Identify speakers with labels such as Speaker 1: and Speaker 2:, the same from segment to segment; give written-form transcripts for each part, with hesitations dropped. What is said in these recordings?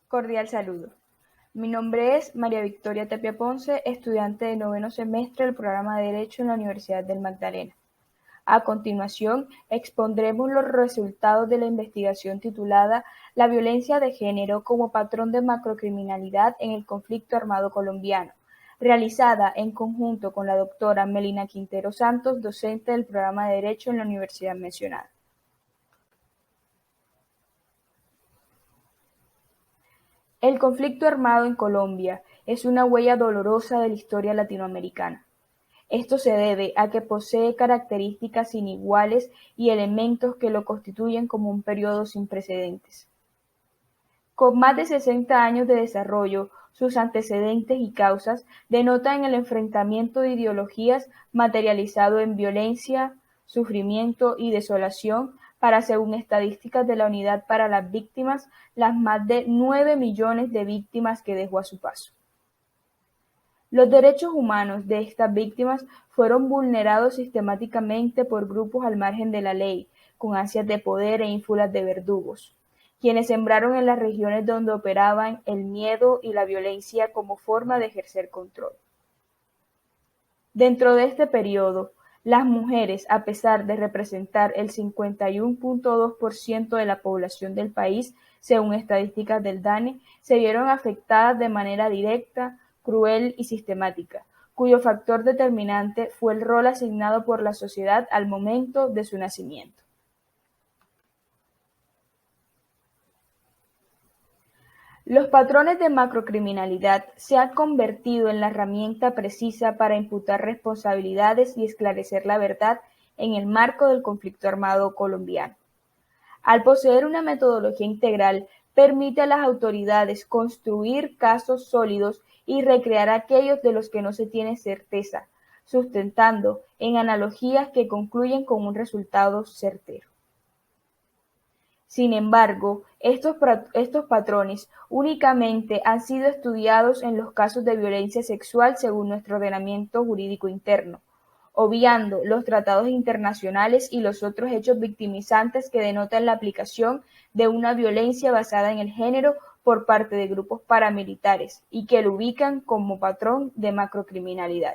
Speaker 1: Cordial saludo. Mi nombre es María Victoria Tapia Ponce, estudiante de noveno semestre del programa de Derecho en la Universidad del Magdalena. A continuación, expondremos los resultados de la investigación titulada La violencia de género como patrón de macrocriminalidad en el conflicto armado colombiano, realizada en conjunto con la doctora Melina Quintero Santos, docente del programa de Derecho en la universidad mencionada. El conflicto armado en Colombia es una huella dolorosa de la historia latinoamericana. Esto se debe a que posee características iniguales y elementos que lo constituyen como un periodo sin precedentes. Con más de 60 años de desarrollo, sus antecedentes y causas denotan el enfrentamiento de ideologías materializado en violencia, sufrimiento y desolación para, según estadísticas de la Unidad para las Víctimas, las más de 9 millones de víctimas que dejó a su paso. Los derechos humanos de estas víctimas fueron vulnerados sistemáticamente por grupos al margen de la ley, con ansias de poder e ínfulas de verdugos, quienes sembraron en las regiones donde operaban el miedo y la violencia como forma de ejercer control. Dentro de este periodo, las mujeres, a pesar de representar el 51.2% de la población del país, según estadísticas del DANE, se vieron afectadas de manera directa, cruel y sistemática, cuyo factor determinante fue el rol asignado por la sociedad al momento de su nacimiento. Los patrones de macrocriminalidad se han convertido en la herramienta precisa para imputar responsabilidades y esclarecer la verdad en el marco del conflicto armado colombiano. Al poseer una metodología integral, permite a las autoridades construir casos sólidos y recrear aquellos de los que no se tiene certeza, sustentando en analogías que concluyen con un resultado certero. Sin embargo, estos patrones únicamente han sido estudiados en los casos de violencia sexual según nuestro ordenamiento jurídico interno, obviando los tratados internacionales y los otros hechos victimizantes que denotan la aplicación de una violencia basada en el género por parte de grupos paramilitares y que lo ubican como patrón de macrocriminalidad.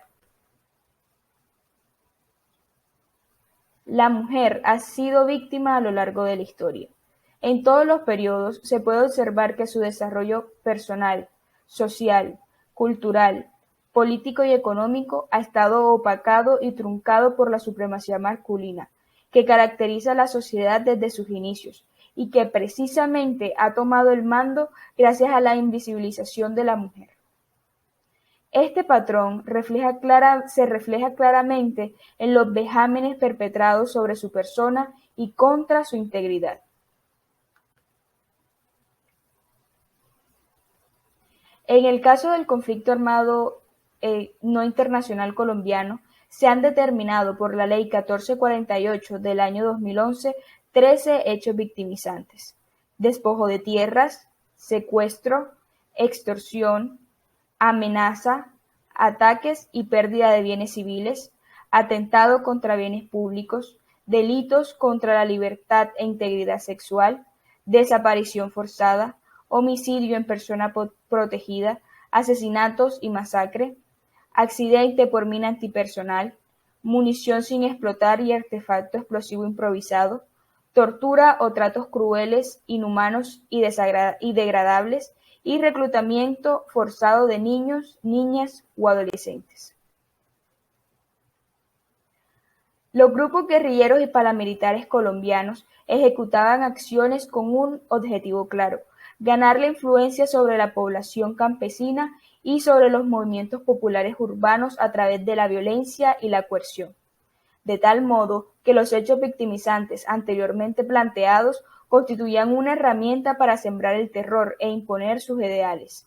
Speaker 1: La mujer ha sido víctima a lo largo de la historia. En todos los periodos se puede observar que su desarrollo personal, social, cultural, político y económico ha estado opacado y truncado por la supremacía masculina, que caracteriza a la sociedad desde sus inicios y que precisamente ha tomado el mando gracias a la invisibilización de la mujer. Este patrón se refleja claramente en los vejámenes perpetrados sobre su persona y contra su integridad. En el caso del conflicto armado no internacional colombiano, se han determinado por la Ley 1448 del año 2011 13 hechos victimizantes: despojo de tierras, secuestro, extorsión, amenaza, ataques y pérdida de bienes civiles, atentado contra bienes públicos, delitos contra la libertad e integridad sexual, desaparición forzada, homicidio en persona protegida, asesinatos y masacre, accidente por mina antipersonal, munición sin explotar y artefacto explosivo improvisado, tortura o tratos crueles, inhumanos y degradables, y reclutamiento forzado de niños, niñas o adolescentes. Los grupos guerrilleros y paramilitares colombianos ejecutaban acciones con un objetivo claro: ganar la influencia sobre la población campesina y sobre los movimientos populares urbanos a través de la violencia y la coerción, de tal modo que los hechos victimizantes anteriormente planteados constituían una herramienta para sembrar el terror e imponer sus ideales,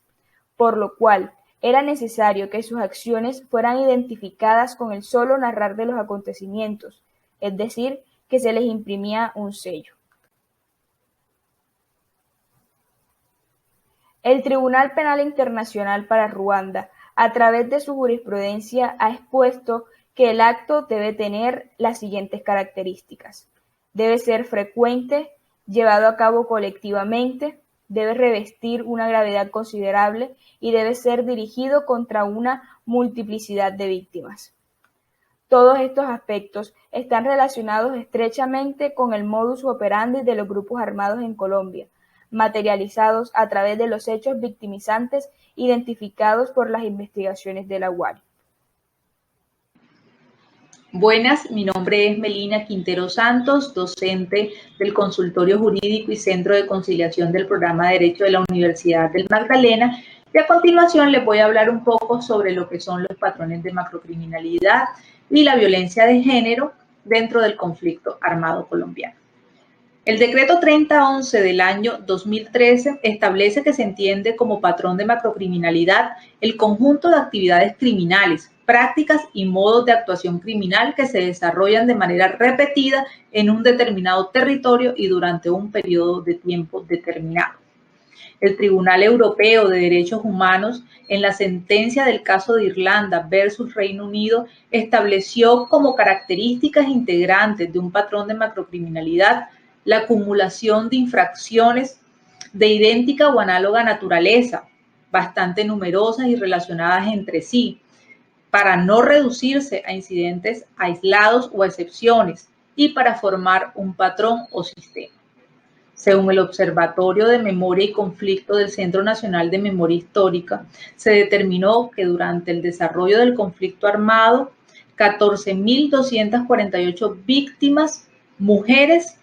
Speaker 1: por lo cual era necesario que sus acciones fueran identificadas con el solo narrar de los acontecimientos, es decir, que se les imprimía un sello. El Tribunal Penal Internacional para Ruanda, a través de su jurisprudencia, ha expuesto que el acto debe tener las siguientes características: debe ser frecuente, llevado a cabo colectivamente, debe revestir una gravedad considerable y debe ser dirigido contra una multiplicidad de víctimas. Todos estos aspectos están relacionados estrechamente con el modus operandi de los grupos armados en Colombia, materializados a través de los hechos victimizantes identificados por las investigaciones de la UARI.
Speaker 2: Buenas, mi nombre es Melina Quintero Santos, docente del Consultorio Jurídico y Centro de Conciliación del Programa de Derecho de la Universidad del Magdalena, y a continuación les voy a hablar un poco sobre lo que son los patrones de macrocriminalidad y la violencia de género dentro del conflicto armado colombiano. El decreto 3011 del año 2013 establece que se entiende como patrón de macrocriminalidad el conjunto de actividades criminales, prácticas y modos de actuación criminal que se desarrollan de manera repetida en un determinado territorio y durante un periodo de tiempo determinado. El Tribunal Europeo de Derechos Humanos, en la sentencia del caso de Irlanda versus Reino Unido, estableció como características integrantes de un patrón de macrocriminalidad la acumulación de infracciones de idéntica o análoga naturaleza, bastante numerosas y relacionadas entre sí, para no reducirse a incidentes aislados o excepciones y para formar un patrón o sistema. Según el Observatorio de Memoria y Conflicto del Centro Nacional de Memoria Histórica, se determinó que durante el desarrollo del conflicto armado, 14.248 víctimas, mujeres,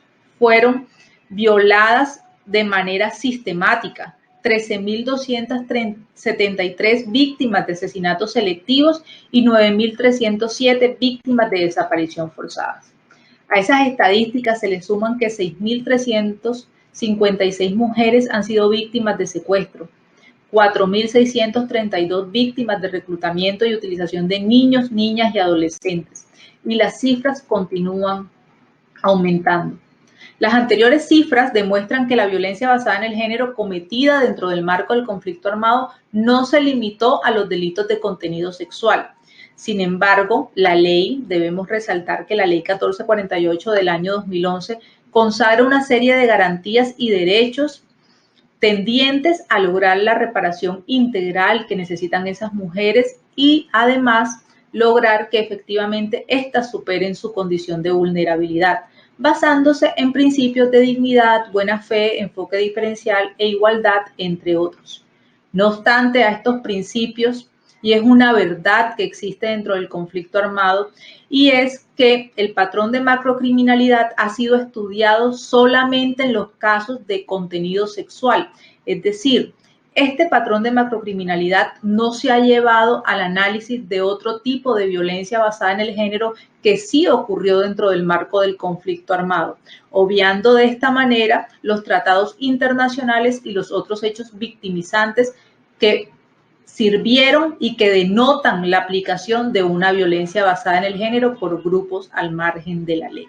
Speaker 2: fueron violadas de manera sistemática, 13.273 víctimas de asesinatos selectivos y 9.307 víctimas de desaparición forzadas. A esas estadísticas se le suman que 6.356 mujeres han sido víctimas de secuestro, 4.632 víctimas de reclutamiento y utilización de niños, niñas y adolescentes, y las cifras continúan aumentando. Las anteriores cifras demuestran que la violencia basada en el género cometida dentro del marco del conflicto armado no se limitó a los delitos de contenido sexual. Sin embargo, la ley, debemos resaltar que la ley 1448 del año 2011 consagra una serie de garantías y derechos tendientes a lograr la reparación integral que necesitan esas mujeres y además lograr que efectivamente éstas superen su condición de vulnerabilidad, basándose en principios de dignidad, buena fe, enfoque diferencial e igualdad, entre otros. No obstante, a estos principios, y es una verdad que existe dentro del conflicto armado, y es que el patrón de macrocriminalidad ha sido estudiado solamente en los casos de contenido sexual. Es decir, este patrón de macrocriminalidad no se ha llevado al análisis de otro tipo de violencia basada en el género que sí ocurrió dentro del marco del conflicto armado, obviando de esta manera los tratados internacionales y los otros hechos victimizantes que sirvieron y que denotan la aplicación de una violencia basada en el género por grupos al margen de la ley.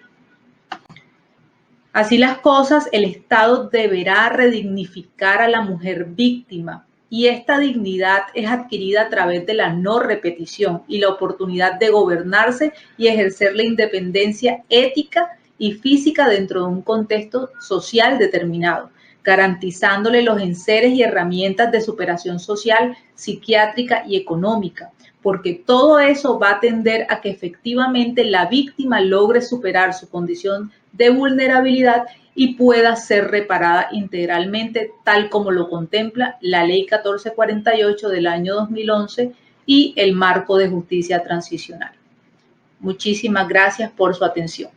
Speaker 2: Así las cosas, el Estado deberá redignificar a la mujer víctima y esta dignidad es adquirida a través de la no repetición y la oportunidad de gobernarse y ejercer la independencia ética y física dentro de un contexto social determinado, garantizándole los enseres y herramientas de superación social, psiquiátrica y económica, porque todo eso va a tender a que efectivamente la víctima logre superar su condición de vulnerabilidad y pueda ser reparada integralmente, tal como lo contempla la Ley 1448 del año 2011 y el marco de justicia transicional. Muchísimas gracias por su atención.